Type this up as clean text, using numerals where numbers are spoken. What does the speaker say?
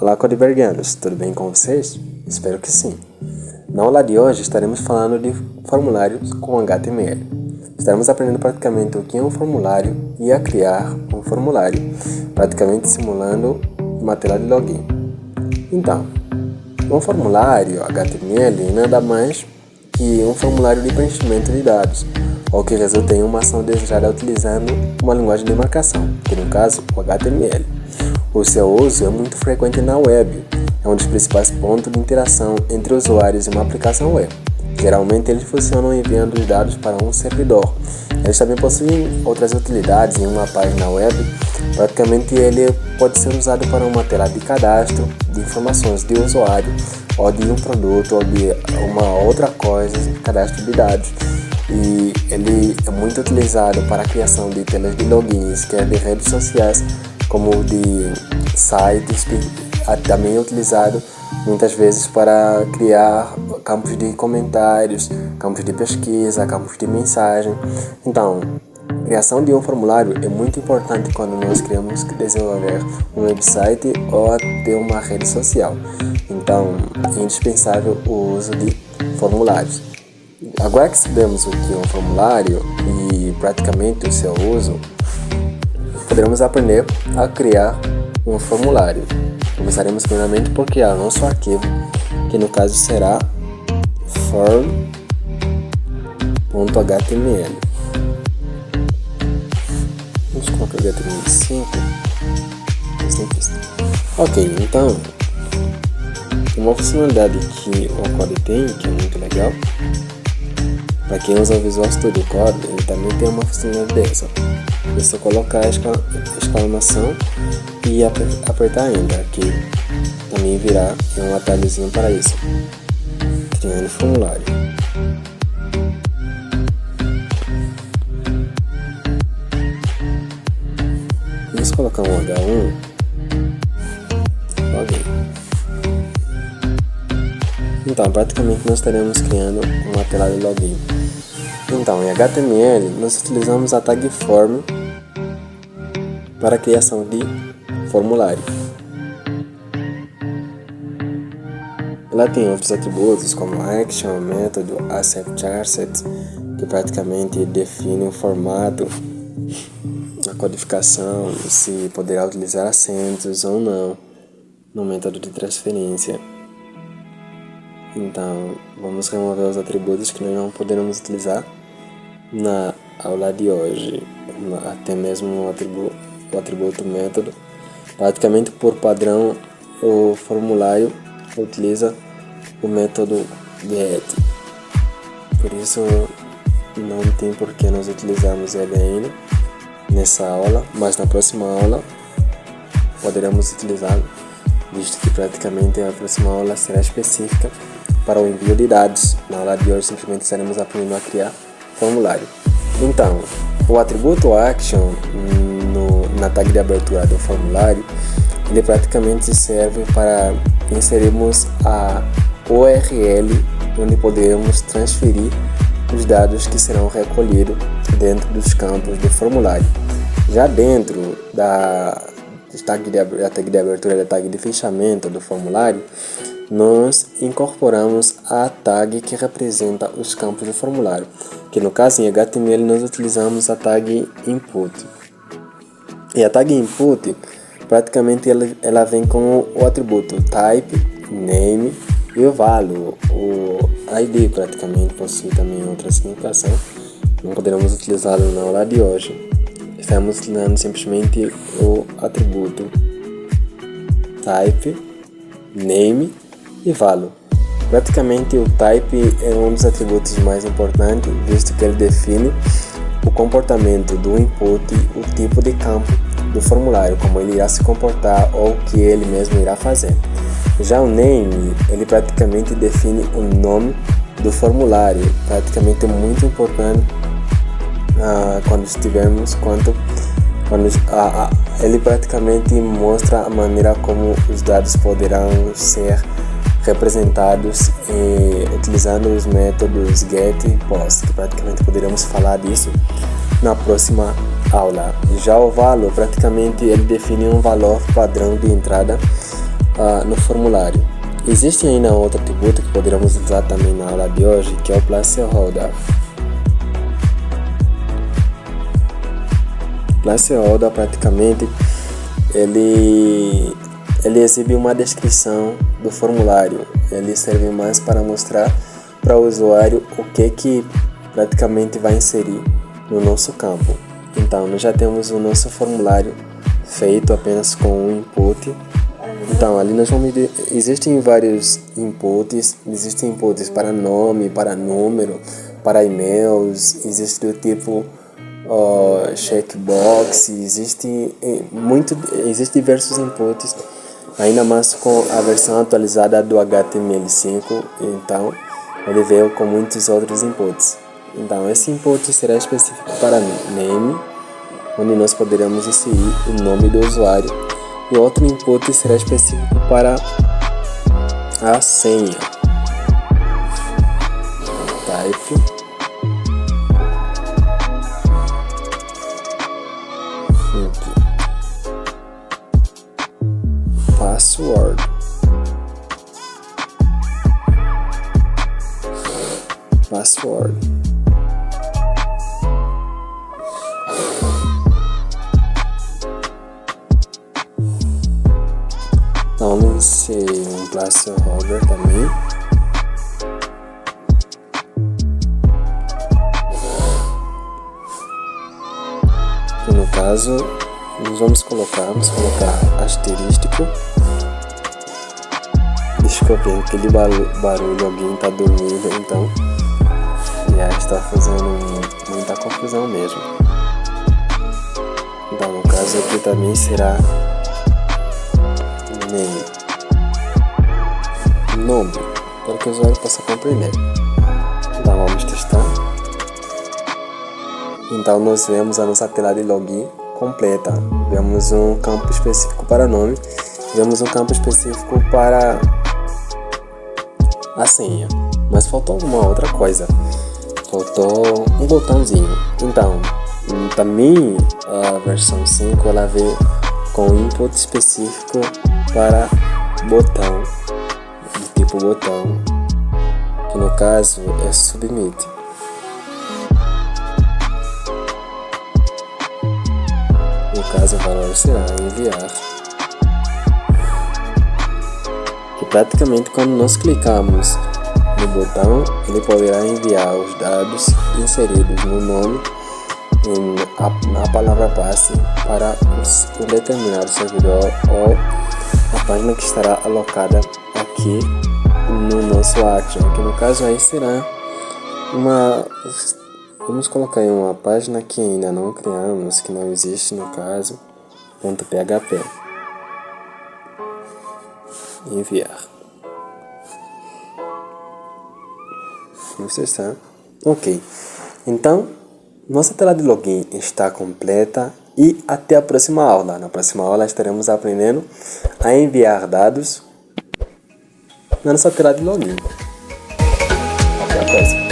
Olá, codivergianos, tudo bem com vocês? Espero que sim. Na aula de hoje estaremos falando de formulários com HTML. Estaremos aprendendo praticamente o que é um formulário e a criar um formulário, praticamente simulando uma tela de login. Então, um formulário HTML nada mais que um formulário de preenchimento de dados, ou que resulta em uma ação desejada utilizando uma linguagem de marcação, que no caso o HTML. O seu uso é muito frequente na web, é um dos principais pontos de interação entre usuários e uma aplicação web. Geralmente eles funcionam enviando os dados para um servidor. Eles também possuem outras utilidades em uma página web. Praticamente ele pode ser usado para uma tela de cadastro de informações de usuário, ou de um produto, ou de uma outra coisa, cadastro de dados. E ele é muito utilizado para a criação de telas de logins, quer de redes sociais, como de sites, também é utilizado muitas vezes para criar campos de comentários, campos de pesquisa, campos de mensagem. Então, a criação de um formulário é muito importante quando nós queremos desenvolver um website ou até uma rede social. Então, é indispensável o uso de formulários. Agora que sabemos o que é um formulário e praticamente o seu uso, poderemos aprender a criar um formulário. Começaremos primeiramente por criar nosso arquivo, que no caso será form.html. Vamos colocar HTML5. Ok, então, uma funcionalidade que o Code tem, que é muito legal, para quem usa o Visual Studio Code, ele também tem uma funcionalidade dessa. É só colocar a exclamação e apertar Enter, que também virá um atalhozinho para isso. Criando formulário. Vamos colocar um H1. Login. Então, praticamente nós estaremos criando uma tela de login. Então, em HTML, nós utilizamos a tag form para a criação de formulário. Ela tem outros atributos como action, método, acceptCharset, que praticamente define o formato, a codificação, se poderá utilizar acentos ou não no método de transferência. Então, vamos remover os atributos que nós não poderemos utilizar na aula de hoje, até mesmo o atributo método. Praticamente por padrão, o formulário utiliza o método get. Por isso, não tem por que nós utilizarmos ele ainda nessa aula, mas na próxima aula poderemos utilizá-lo, visto que praticamente a próxima aula será específica para o envio de dados. Na aula de hoje simplesmente estaremos aprendendo a criar formulário. Então, o atributo action na tag de abertura do formulário, ele praticamente serve para inserirmos a URL onde podemos transferir os dados que serão recolhidos dentro dos campos do formulário. Já dentro da tag de abertura e da tag de fechamento do formulário, nós incorporamos a tag que representa os campos do formulário, que no caso em HTML nós utilizamos a tag input. E a tag input, praticamente ela vem com o atributo type, name e o value. O ID praticamente possui também outra significação, não poderemos utilizá-lo na aula de hoje. Estamos utilizando simplesmente o atributo type, name e value. Praticamente o type é um dos atributos mais importantes, visto que ele define o comportamento do input, o tipo de campo do formulário, como ele irá se comportar ou o que ele mesmo irá fazer. Já o name, ele praticamente define o nome do formulário, praticamente muito importante ele praticamente mostra a maneira como os dados poderão ser representados utilizando os métodos get e post, que praticamente poderemos falar disso na próxima aula. Já o valor, praticamente ele define um valor padrão de entrada no formulário. Existe ainda outro atributo que poderíamos usar também na aula de hoje, que é o placeholder. Placeholder praticamente ele exibe uma descrição do formulário. Ele serve mais para mostrar para o usuário o que praticamente vai inserir no nosso campo. Então, nós já temos o nosso formulário feito apenas com um input. Então, ali nós vamos ver, existem vários inputs. Existem inputs para nome, para número, para e-mails. Existe do tipo checkbox. Existem diversos inputs, ainda mais com a versão atualizada do HTML5. Então, ele veio com muitos outros inputs. Então, esse input será específico para name, onde nós poderemos inserir o nome do usuário, e outro input será específico para a senha. Type. Password. Então, vamos ser um placeholder também. Que no caso, vamos colocar asterístico. Desculpem, aquele barulho, alguém está dormindo, então já está fazendo muita confusão mesmo. Então, no caso aqui também será nome, para que o usuário possa compreender. Então, vamos testar. Então, nós vemos a nossa tela de login completa. Vemos um campo específico para nome, vemos um campo específico para a senha, mas faltou alguma outra coisa. Faltou um botãozinho. Então, também a versão 5 ela veio com input específico para botão, do tipo botão, que no caso é submit. No caso, o valor será enviar. Que praticamente quando nós clicamos no botão, ele poderá enviar os dados inseridos no nome na palavra passe para um determinado servidor ou a página que estará alocada aqui no nosso action, que no caso aí será vamos colocar aí uma página que ainda não criamos, que não existe no caso, .php. Enviar. Vamos testar. Ok. Então, nossa tela de login está completa e até a próxima aula. Na próxima aula estaremos aprendendo a enviar dados na nossa tela de login. Até a próxima.